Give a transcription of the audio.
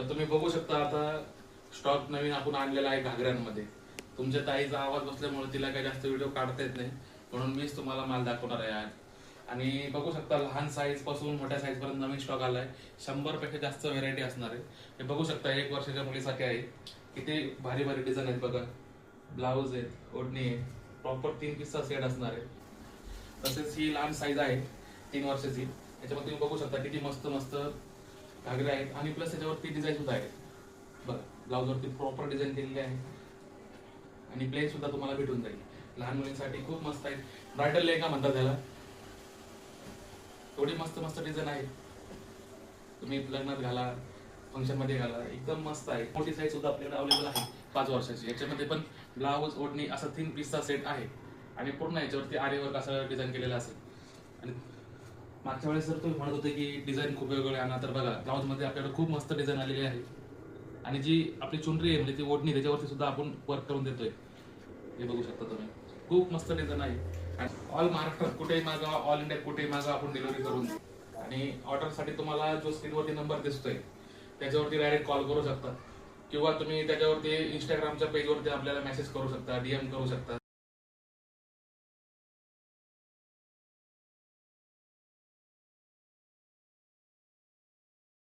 तर तुम्ही बघू शकता आता स्टॉक नवीन आपण आणलेला आहे घागऱ्यांमध्ये. तुमच्या ताईचा आवाज बसल्यामुळे तिला काही जास्त व्हिडिओ काढता येत नाही, म्हणून मीच तुम्हाला माल दाखवणार आहे आज. आणि बघू शकता लहान साईज पासून मोठ्या साईज पर्यंत नवीन स्टॉक आलाय. 100 पेक्षा जास्त व्हेरायटी असणार आहे. हे बघू शकता 1 वर्षाच्या मुलीसाठी आहे. किती भारी भारी डिझाईन आहेत बघा. ब्लाऊज आहे, ओढणी आहे, प्रॉपर 3 पीसचा सेट असणार आहे. तसेच ही लहान साईज आहे 3 वर्षाची. याच्यामध्ये तुम्ही बघू शकता किती मस्त मस्त घागरे आहेत आणि प्लस त्याच्यावरती डिझाईन सुद्धा आहे बघा. ब्लाऊजवरती प्रॉपर डिझाईन केलेली आहे आणि प्लेन सुद्धा तुम्हाला भेटून जाईल. लहान मुलींसाठी खूप मस्त आहे. ब्रायडल लेहंगा म्हणतात त्याला. थोडी मस्त मस्त डिझाईन आहे, तुम्ही लग्नात घाला, फंक्शन मध्ये घाला, एकदम मस्त आहे. मोठी साईज सुद्धा आपल्याकडे अवेलेबल आहे 5 वर्षाची. याच्यामध्ये पण ब्लाऊज ओढणी असा 3 पीसचा सेट आहे आणि पूर्ण याच्यावरती आरी वर्क असं डिझाईन केलेलं असेल. आणि मागच्या वेळेस जर तुम्ही म्हणत होते की डिझाईन खूप वेगवेगळे आणा, तर बघा ब्लाऊज मध्ये आपल्याकडे खूप मस्त डिझाईन आलेली आहे. आणि जी आपली चुनरी आहे म्हणजे ती ओढणी, त्याच्यावरती सुद्धा आपण वर्क करून देतोय. हे बघू शकता तुम्ही, खूप मस्त डिझाईन आहे. ऑल महाराष्ट्रात कुठेही मागा, ऑल इंडिया कुठेही मागा, आपण डिलिव्हरी करून देऊ. आणि ऑर्डरसाठी तुम्हाला जो स्क्रीनवरती नंबर दिसतोय त्याच्यावरती डायरेक्ट कॉल करू शकता, किंवा तुम्ही त्याच्यावरती इंस्टाग्रामच्या पेजवरती आपल्याला मेसेज करू शकता, DM करू शकता.